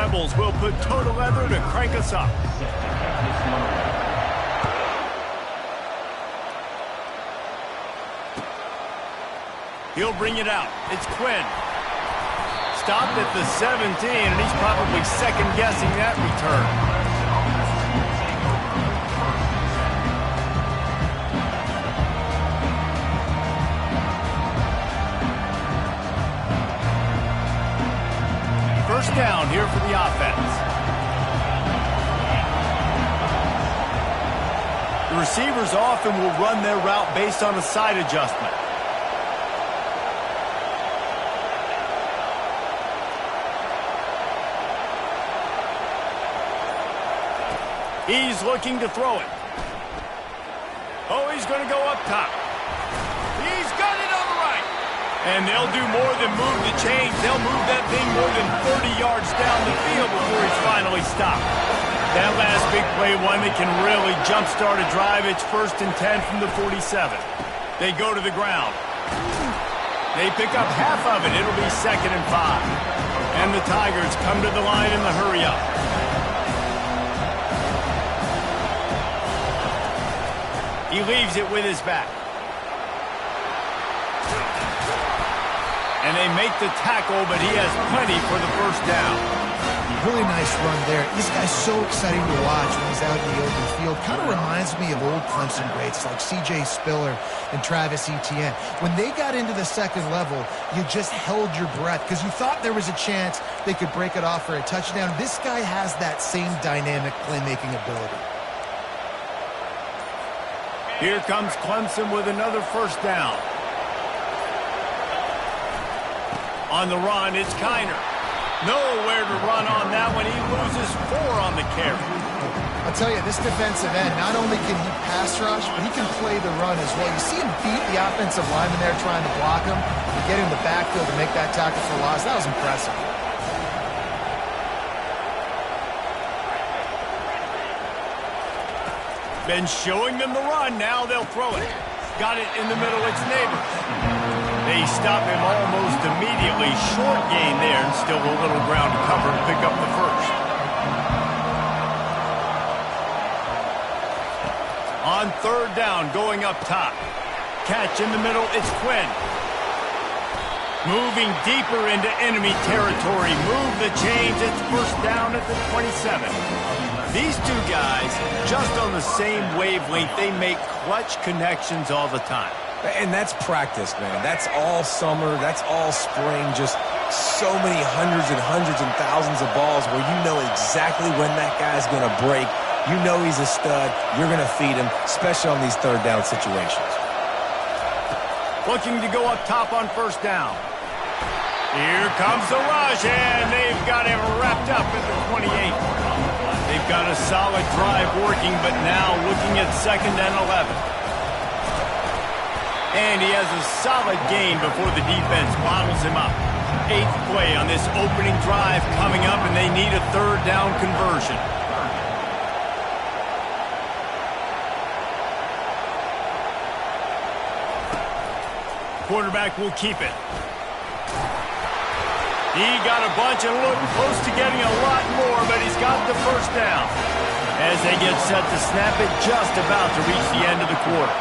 Rebels will put total leather to crank us up. He'll bring it out. It's Quinn. Stopped at the 17, and he's probably second-guessing that return. First down here for the offense. The receivers often will run their route based on a side adjustment. He's looking to throw it. Oh, he's going to go up top. He's got it on the right. And they'll do more than move the chains. They'll move that thing more than 30 yards down the field before he's finally stopped. That last big play, one that can really jumpstart a drive. It's 1st and 10 from the 47. They go to the ground. They pick up half of it. It'll be 2nd and 5. And the Tigers come to the line in the hurry-up. He leaves it with his back. And they make the tackle, but he has plenty for the first down. Really nice run there. This guy's so exciting to watch when he's out in the open field. Kind of reminds me of old Clemson greats like C.J. Spiller and Travis Etienne. When they got into the second level, you just held your breath because you thought there was a chance they could break it off for a touchdown. This guy has that same dynamic playmaking ability. Here comes Clemson with another first down. On the run, it's Kiner. Nowhere to run on that one. He loses 4 on the carry. I'll tell you, this defensive end, not only can he pass rush, but he can play the run as well. You see him beat the offensive lineman there trying to block him and get him the backfield to make that tackle for loss. That was impressive. Been showing them the run. Now they'll throw it. Got it in the middle. It's Neighbors. They stop him almost immediately. Short gain there, and still a little ground to cover to pick up the first. On 3rd down, going up top. Catch in the middle, it's Quinn. Moving deeper into enemy territory. Move the chains, it's 1st down at the 27. These two guys, just on the same wavelength, they make clutch connections all the time. And that's practice, man. That's all summer. That's all spring. Just so many hundreds and thousands of balls where you know exactly when that guy's going to break. You know he's a stud. You're going to feed him, especially on these 3rd down situations. Looking to go up top on 1st down. Here comes the rush, and they've got him wrapped up at the 28. They've got a solid drive working, but now looking at 2nd and 11. And he has a solid gain before the defense bottles him up. 8th play on this opening drive coming up, and they need a 3rd down conversion. Quarterback will keep it. He got a bunch and looked close to getting a lot more, but he's got the first down. As they get set to snap it, just about to reach the end of the quarter.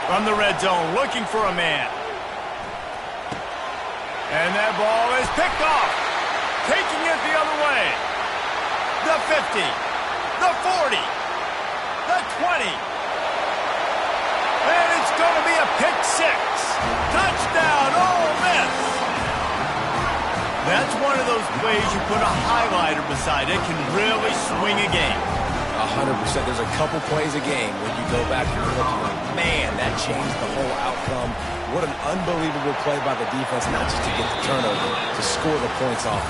From the red zone, looking for a man. And that ball is picked off. Taking it the other way. The 50. The 40. The 20. And it's going to be a pick 6. Touchdown, Ole Miss. That's one of those plays you put a highlighter beside it, can really swing a game. 100%. There's a couple plays a game when you go back and look like, man, that changed the whole outcome. What an unbelievable play by the defense, not just to get the turnover, to score the points off.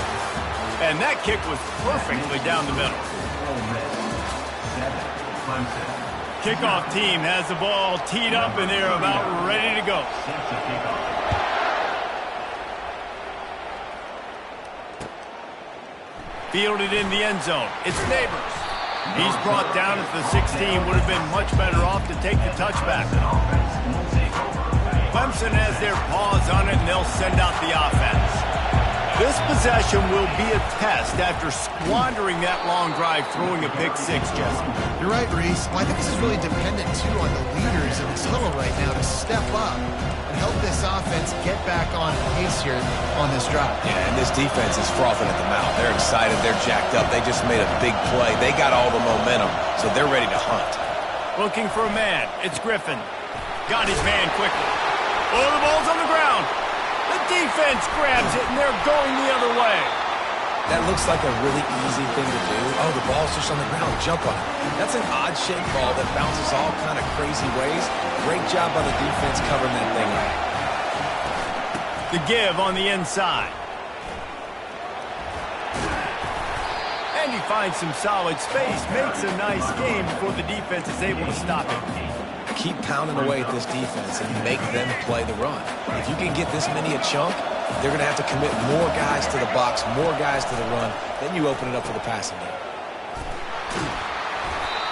And that kick was perfectly down the middle. Kickoff team has the ball teed up, and they're about ready to go. Fielded in the end zone. It's Neighbors. He's brought down at the 16. Would have been much better off to take the touchback. Clemson has their paws on it, and they'll send out the offense. This possession will be a test after squandering that long drive throwing a pick six, Jesse. You're right, Reese. Well, I think this is really dependent, too, on the leaders in this huddle right now to step up and help this offense get back on pace here on this drive. Yeah, and this defense is frothing at the mouth. They're excited. They're jacked up. They just made a big play. They got all the momentum, so they're ready to hunt. Looking for a man. It's Griffin. Got his man quickly. Oh, the ball's on the ground. The defense grabs it, and they're going the other way. That looks like a really easy thing to do. Oh, the ball's just on the ground. Jump on it. That's an odd-shaped ball that bounces all kind of crazy ways. Great job by the defense covering that thing up. The give on the inside. And he finds some solid space. Makes a nice game before the defense is able to stop him. Keep pounding away at this defense and make them play the run. If you can get this many a chunk, they're going to have to commit more guys to the box, more guys to the run. Then you open it up for the passing game.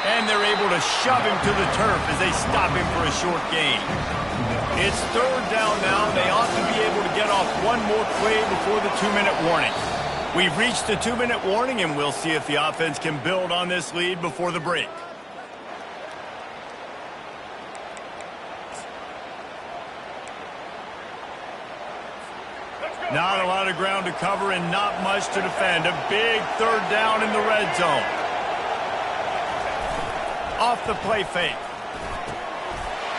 And they're able to shove him to the turf as they stop him for a short gain. It's third down now. They ought to be able to get off one more play before the 2-minute warning. We've reached the 2-minute warning, and we'll see if the offense can build on this lead before the break. Not a lot of ground to cover and not much to defend. A big third down in the red zone. Off the play fake.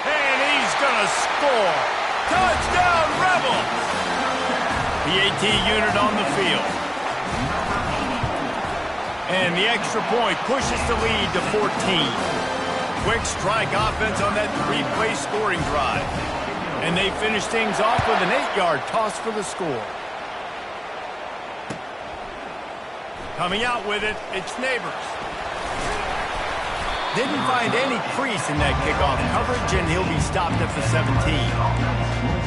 And he's going to score. Touchdown, Rebels! The AT unit on the field. And the extra point pushes the lead to 14. Quick strike offense on that 3-play scoring drive. And they finish things off with an 8-yard toss for the score. Coming out with it, it's Neighbors. Didn't find any crease in that kickoff coverage, and he'll be stopped at the 17.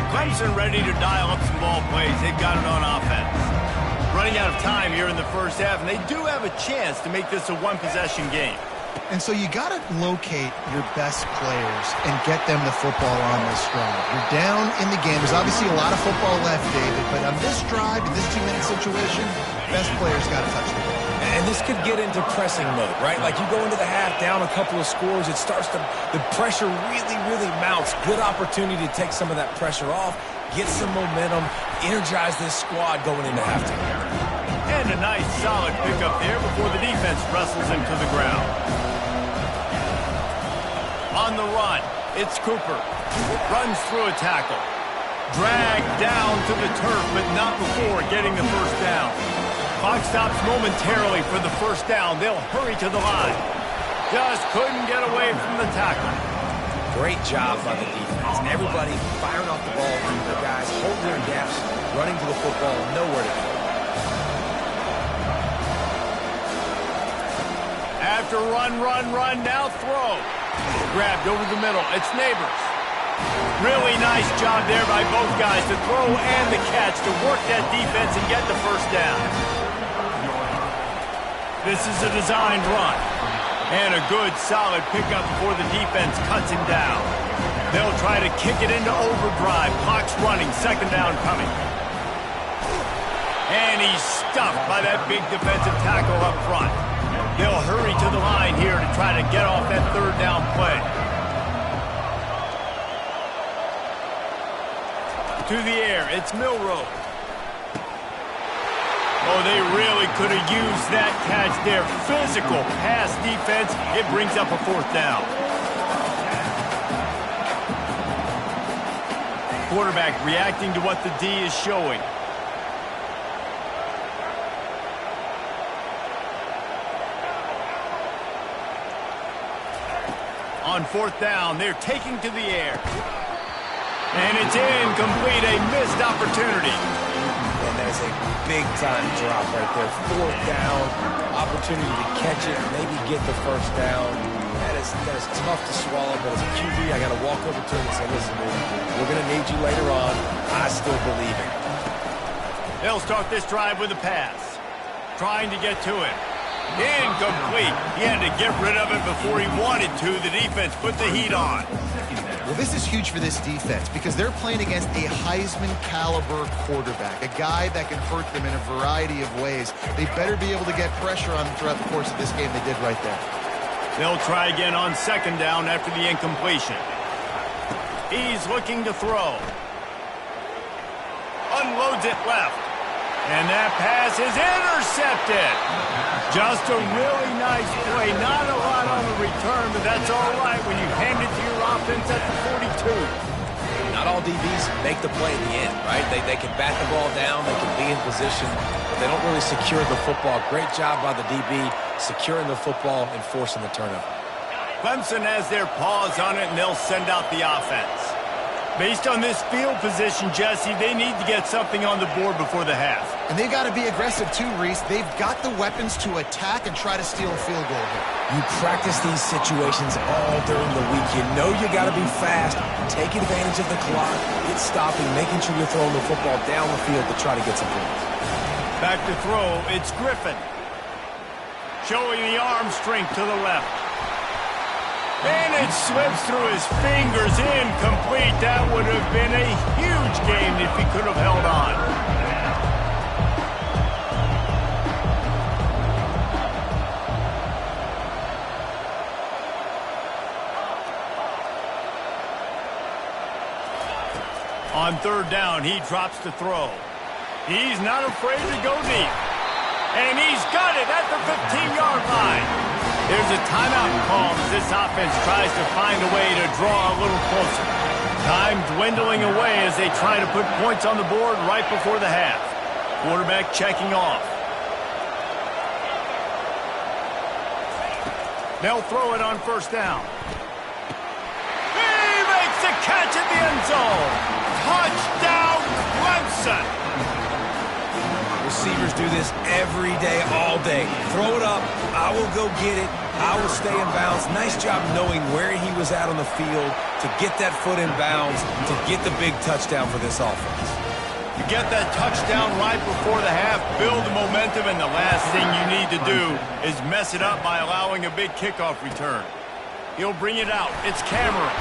Clemson ready to dial up some ball plays. They've got it on offense. Running out of time here in the first half, and they do have a chance to make this a one-possession game. And so you got to locate your best players and get them the football on this drive. You're down in the game. There's obviously a lot of football left, David, but on this drive, in this 2-minute situation, best players got to touch the ball. And this could get into pressing mode, right? Like you go into the half, down a couple of scores, it starts to, the pressure really, really mounts. Good opportunity to take some of that pressure off, get some momentum, energize this squad going into halftime. And a nice solid pickup there before the defense wrestles him to the ground. On the run, it's Cooper. Runs through a tackle. Dragged down to the turf, but not before getting the first down. Clock stops momentarily for the first down. They'll hurry to the line. Just couldn't get away from the tackle. Great job by the defense. Everybody firing off the ball. The guys holding their gaps, running to the football, nowhere to go. After run, now throw. Grabbed over the middle. It's Neighbors. Really nice job there by both guys to throw and the catch to work that defense and get the first down. This is a designed run. And a good, solid pickup before the defense cuts him down. They'll try to kick it into overdrive. Clock's running. Second down coming. And he's stuffed by that big defensive tackle up front. They'll hurry to the line here to try to get off that third down play. To the air, it's Milroe. Oh, they really could have used that catch there. Physical pass defense. It brings up a fourth down. Quarterback reacting to what the D is showing. On fourth down, they're taking to the air. And it's incomplete, a missed opportunity. And there's a big-time drop right there. Fourth down, opportunity to catch it, maybe get the first down. That is tough to swallow, but as a QB, I got to walk over to him and say, listen, dude, we're going to need you later on. I still believe it. They'll start this drive with a pass. trying to get to it. Incomplete. He had to get rid of it before he wanted to. The defense put the heat on. Well, this is huge for this defense because they're playing against a Heisman-caliber quarterback, a guy that can hurt them in a variety of ways. They better be able to get pressure on them throughout the course of this game. They did right there. They'll try again on second down after the incompletion. He's looking to throw. Unloads it left. And that pass is intercepted. Just a really nice play. Not a lot on the return, but that's all right when you hand it to your offense at the 42. Not all DBs make the play at the end, right? They can bat the ball down, they can be in position, but they don't really secure the football. Great job by the DB securing the football and forcing the turnover. Clemson has their paws on it, and they'll send out the offense. Based on this field position, Jesse, they need to get something on the board before the half. And they've got to be aggressive too, Reese. They've got the weapons to attack and try to steal a field goal here. You practice these situations all during the week. You know you got to be fast, take advantage of the clock, get stopping, making sure you're throwing the football down the field to try to get some points. Back to throw, it's Griffin. Showing the arm strength to the left. And it slips through his fingers, incomplete. That would have been a huge game if he could have held on. On third down, he drops to throw. He's not afraid to go deep. And he's got it at the 15-yard line. There's a timeout call as this offense tries to find a way to draw a little closer. Time dwindling away as they try to put points on the board right before the half. Quarterback checking off. They'll throw it on first down. He makes the catch at the end zone. Touchdown, Clemson. Receivers do this every day, all day. Throw it up, I will go get it, I will stay in bounds. Nice job knowing where he was at on the field to get that foot in bounds, to get the big touchdown for this offense. You get that touchdown right before the half, build the momentum, and the last thing you need to do is mess it up by allowing a big kickoff return. He'll bring it out. It's Cameron.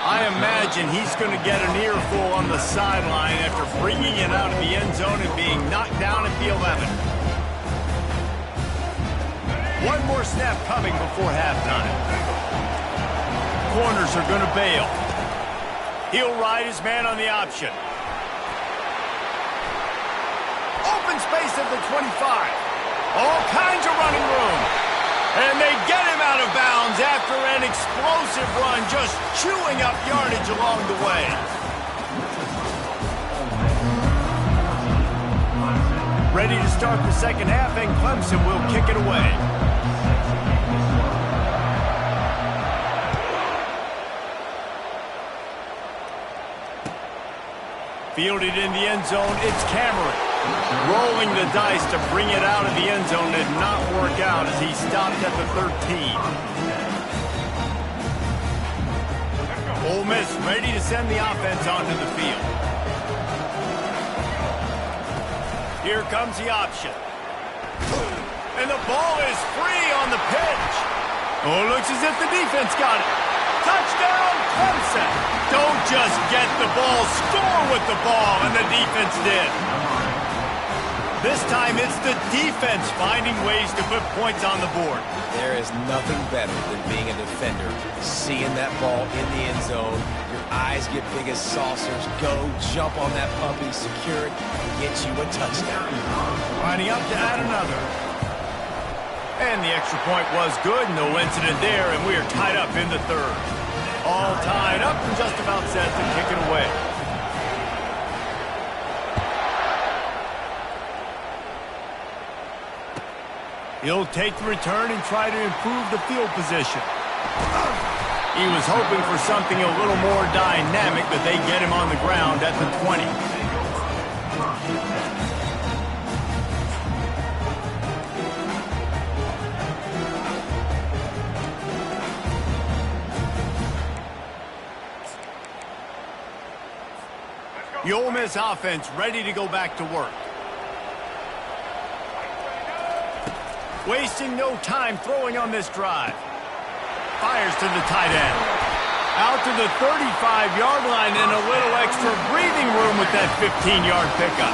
I imagine he's going to get an earful on the sideline after bringing it out of the end zone and being knocked down at the 11. One more snap coming before halftime. Corners are going to bail. He'll ride his man on the option. Open space at the 25. All kinds of running room. And they get him out of bounds after an explosive run, just chewing up yardage along the way. Ready to start the second half, and Clemson will kick it away. Fielded in the end zone, it's Cameron. Rolling the dice to bring it out of the end zone did not work out as he stopped at the 13. Ole Miss ready to send the offense onto the field. Here comes the option. And the ball is free on the pitch. Oh, looks as if the defense got it. Touchdown, Clemson. Don't just get the ball, score with the ball, and the defense did. This time it's the defense finding ways to put points on the board. There is nothing better than being a defender, seeing that ball in the end zone. Your eyes get big as saucers. Go, jump on that puppy, secure it, get you a touchdown. Lining up to add another. And the extra point was good. No incident there, and we are tied up in the third. All tied up and just about set to kick it away. He'll take the return and try to improve the field position. He was hoping for something a little more dynamic, but they get him on the ground at the 20. The Ole Miss offense ready to go back to work. Wasting no time throwing on this drive. Fires to the tight end. Out to the 35-yard line and a little extra breathing room with that 15-yard pickup.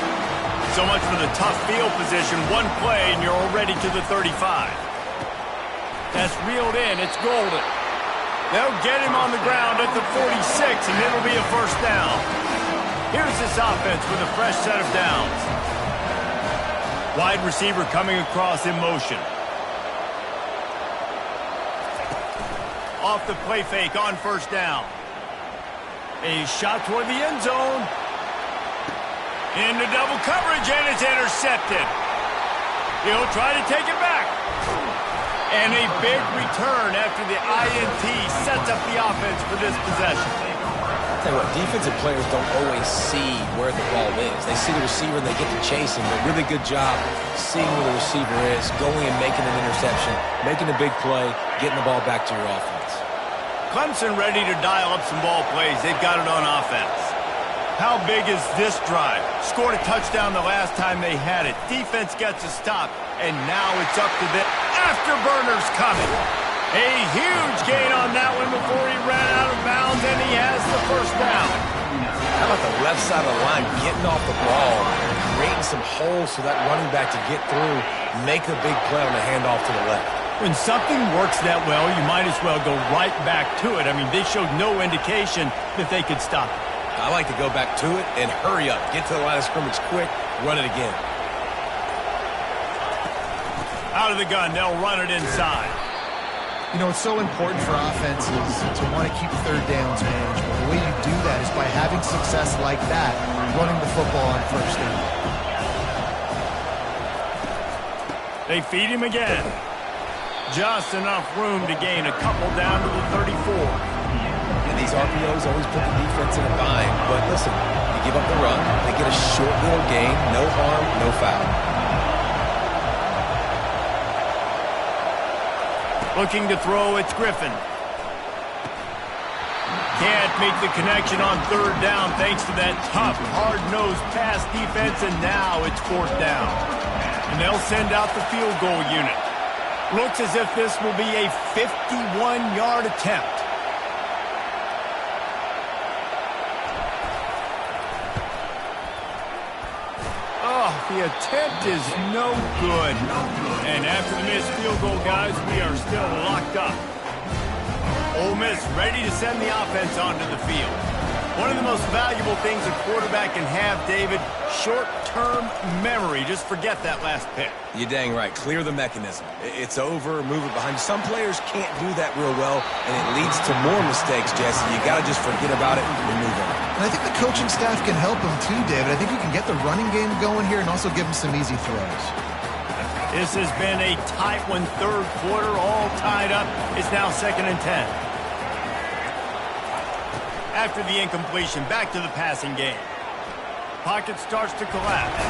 So much for the tough field position. One play and you're already to the 35. That's reeled in. It's golden. They'll get him on the ground at the 46, and it'll be a first down. Here's this offense with a fresh set of downs. Wide receiver coming across in motion. Off the play fake on first down. A shot toward the end zone. Into double coverage, and it's intercepted. He'll try to take it back. And a big return after the INT sets up the offense for this possession. I'll tell you what, defensive players don't always see where the ball is. They see the receiver and they get to chase him. But really good job seeing where the receiver is, going and making an interception, making a big play, getting the ball back to your offense. Clemson ready to dial up some ball plays. They've got it on offense. How big is this drive? Scored a touchdown the last time they had it. Defense gets a stop, and now it's up to the afterburners coming. A huge gain on that one before he ran out of bounds, and he has the first down. How about the left side of the line getting off the ball, creating some holes for that running back to get through, make a big play on the handoff to the left. When something works that well, you might as well go right back to it. I mean, they showed no indication that they could stop it. I like to go back to it and hurry up. Get to the line of scrimmage quick, run it again. Out of the gun, they'll run it inside. You know, it's so important for offenses to want to keep third downs manageable. The way you do that is by having success like that, running the football on first down. They feed him again. Just enough room to gain a couple down to the 34. And these RPOs always put the defense in a bind. But listen, you give up the run, they get a short little gain, no harm, no foul. Looking to throw, it's Griffin. Can't make the connection on third down thanks to that tough, hard-nosed pass defense, and now it's fourth down. And they'll send out the field goal unit. Looks as if this will be a 51-yard attempt. Oh, the attempt is no good. And after the missed field goal, guys, we are still locked up. Ole Miss ready to send the offense onto the field. One of the most valuable things a quarterback can have, David, short-term memory. Just forget that last pick. You're dang right. Clear the mechanism. It's over, move it behind you. Some players can't do that real well, and it leads to more mistakes, Jesse. You got to just forget about it and move on. And I think the coaching staff can help him too, David. I think you can get the running game going here and also give him some easy throws. This has been a tight one, third quarter, all tied up. It's now 2nd and 10. After the incompletion, back to the passing game. Pocket starts to collapse.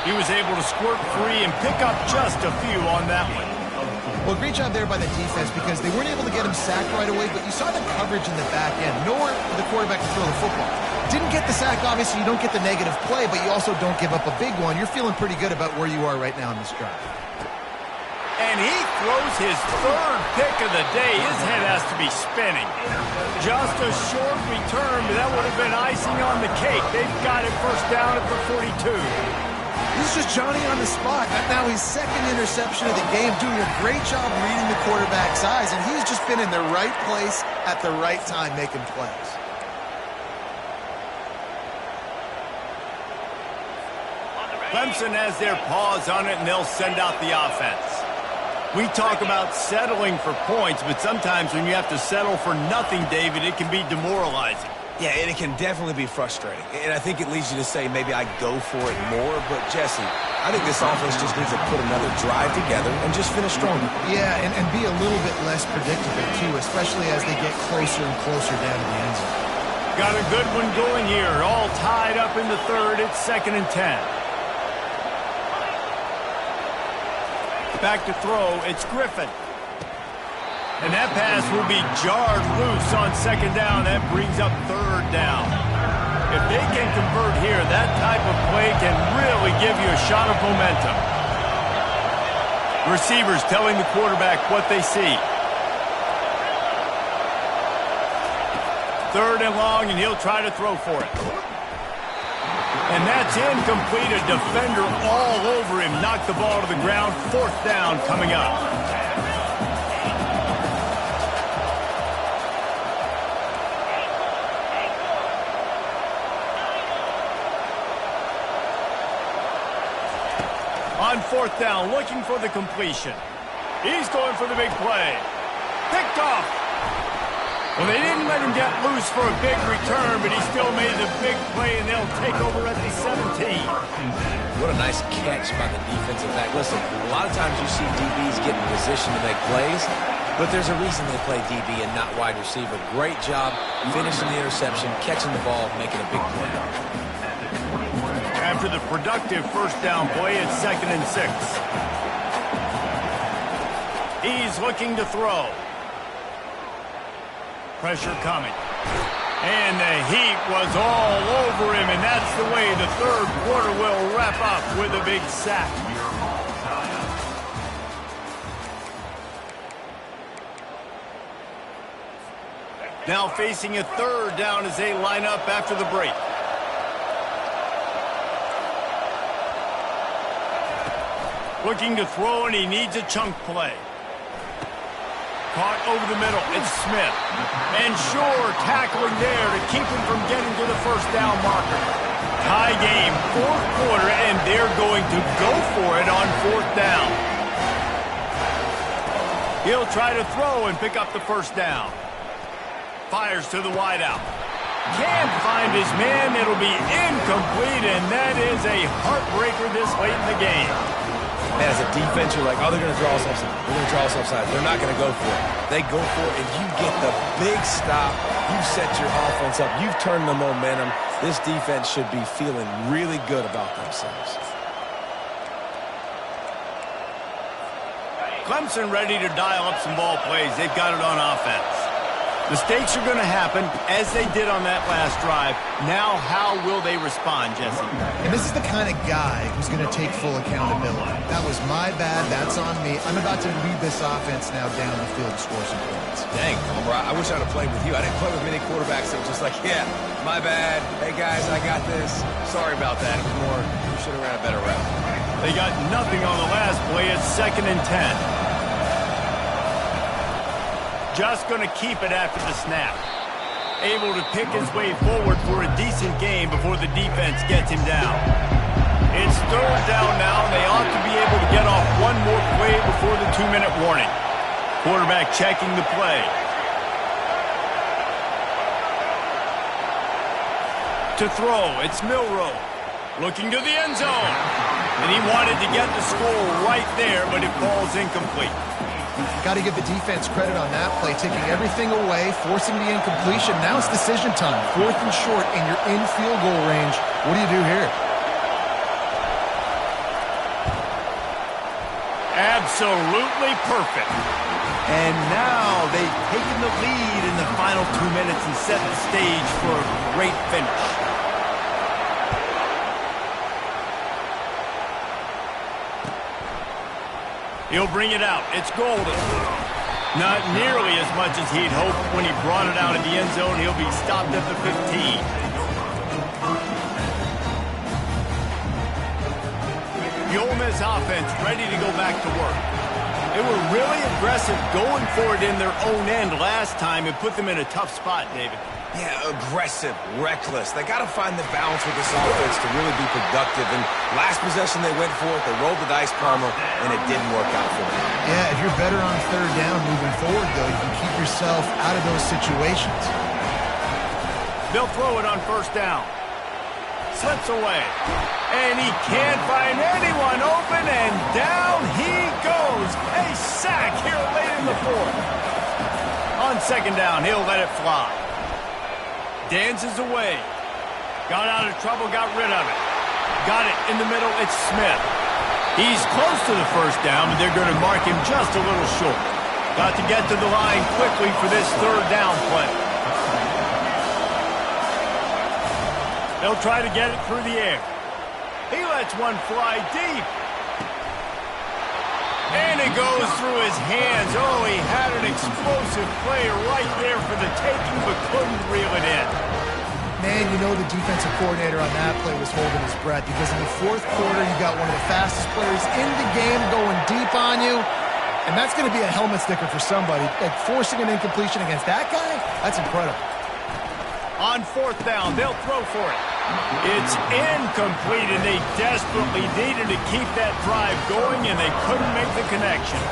He was able to squirt free and pick up just a few on that one. Well, great job there by the defense because they weren't able to get him sacked right away, but you saw the coverage in the back end. Nowhere for the quarterback to throw the football. Didn't get the sack, obviously you don't get the negative play, but you also don't give up a big one. You're feeling pretty good about where you are right now in this drive. And he throws his third pick of the day. His head has to be spinning. Just a short return, but that would have been icing on the cake. They've got it first down at the 42. This is just Johnny on the spot. Now his second interception of the game, doing a great job reading the quarterback's eyes, and he's just been in the right place at the right time making plays. Clemson has their paws on it, and they'll send out the offense. We talk about settling for points, but sometimes when you have to settle for nothing, David, it can be demoralizing. Yeah, and it can definitely be frustrating. And I think it leads you to say maybe I go for it more. But, Jesse, I think this offense just needs to put another drive together and just finish stronger. Yeah, and be a little bit less predictable, too, especially as they get closer and closer down to the end zone. Got a good one going here. All tied up in the third. It's 2nd and 10. Back to throw, it's Griffin. And that pass will be jarred loose on 2nd down. That brings up 3rd down. If they can convert here, that type of play can really give you a shot of momentum. Receivers telling the quarterback what they see. 3rd and long, and he'll try to throw for it. And that's incomplete. A defender all over him. Knocked the ball to the ground. 4th down coming up. On 4th down, looking for the completion. He's going for the big play. Picked off. Well, they didn't let him get loose for a big return, but he still made the big play, and they'll take over at the 17. What a nice catch by the defensive back. Listen, a lot of times you see DBs get in position to make plays, but there's a reason they play DB and not wide receiver. Great job finishing the interception, catching the ball, making a big play. After the productive 1st down play, it's 2nd and 6. He's looking to throw. Pressure coming. And the heat was all over him, and that's the way the 3rd quarter will wrap up with a big sack. Now facing a 3rd down as they line up after the break. Looking to throw, and he needs a chunk play. Caught over the middle. It's Smith. And Shore tackling there to keep him from getting to the 1st down marker. Tie game, 4th quarter, and they're going to go for it on 4th down. He'll try to throw and pick up the 1st down. Fires to the wideout. Can't find his man. It'll be incomplete, and that is a heartbreaker this late in the game. Man, as a defense, you're like, oh, they're going to draw us offside. They're going to draw us offside. They're not going to go for it. They go for it, and you get the big stop. You've set your offense up. You've turned the momentum. This defense should be feeling really good about themselves. Clemson ready to dial up some ball plays. They've got it on offense. Mistakes are going to happen, as they did on that last drive. Now, how will they respond, Jesse? And this is the kind of guy who's going to take full accountability. That was my bad. That's on me. I'm about to lead this offense now down the field to score some points. Dang, Palmer, I wish I'd have played with you. I didn't play with many quarterbacks that were just like, yeah, my bad. Hey, guys, I got this. Sorry about that. It was more, you should have ran a better route. They got nothing on the last play. It's 2nd and 10. Just going to keep it after the snap. Able to pick his way forward for a decent game before the defense gets him down. It's 3rd down now, and they ought to be able to get off one more play before the 2-minute warning. Quarterback checking the play. To throw, it's Milroe. Looking to the end zone. And he wanted to get the score right there, but it falls incomplete. Got to give the defense credit on that play, taking everything away, forcing the incompletion. Now it's decision time. 4th and short, and you're in field goal range. What do you do here? Absolutely perfect. And now they've taken the lead in the final 2 minutes and set the stage for a great finish. He'll bring it out. It's Golden. Not nearly as much as he'd hoped when he brought it out in the end zone. He'll be stopped at the 15. The Ole Miss offense ready to go back to work. They were really aggressive going for it in their own end last time and put them in a tough spot, David. Yeah, aggressive, reckless. They got to find the balance with this offense to really be productive. And last possession they went for it, they rolled the dice, Palmer, and it didn't work out for them. Yeah, if you're better on 3rd down moving forward, though, you can keep yourself out of those situations. They'll throw it on 1st down. Slips away. And he can't find anyone open, and down he goes. A sack here late in the 4th. On 2nd down, he'll let it fly. Dances away. Got out of trouble, got rid of it. Got it in the middle, it's Smith. He's close to the 1st down, but they're going to mark him just a little short. Got to get to the line quickly for this 3rd down play. They'll try to get it through the air. He lets one fly deep. And it goes through his hands. Oh, he had an explosive play right there for the taking, but couldn't reel it in. Man, you know the defensive coordinator on that play was holding his breath because in the fourth quarter, you got one of the fastest players in the game going deep on you, and that's going to be a helmet sticker for somebody. Like forcing an incompletion against that guy, that's incredible. On fourth down, they'll throw for it. It's incomplete, and they desperately needed to keep that drive going, and they couldn't make the connection.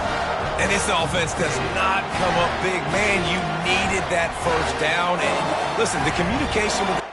And this offense does not come up big. Man, you needed that first down. And listen, the communication with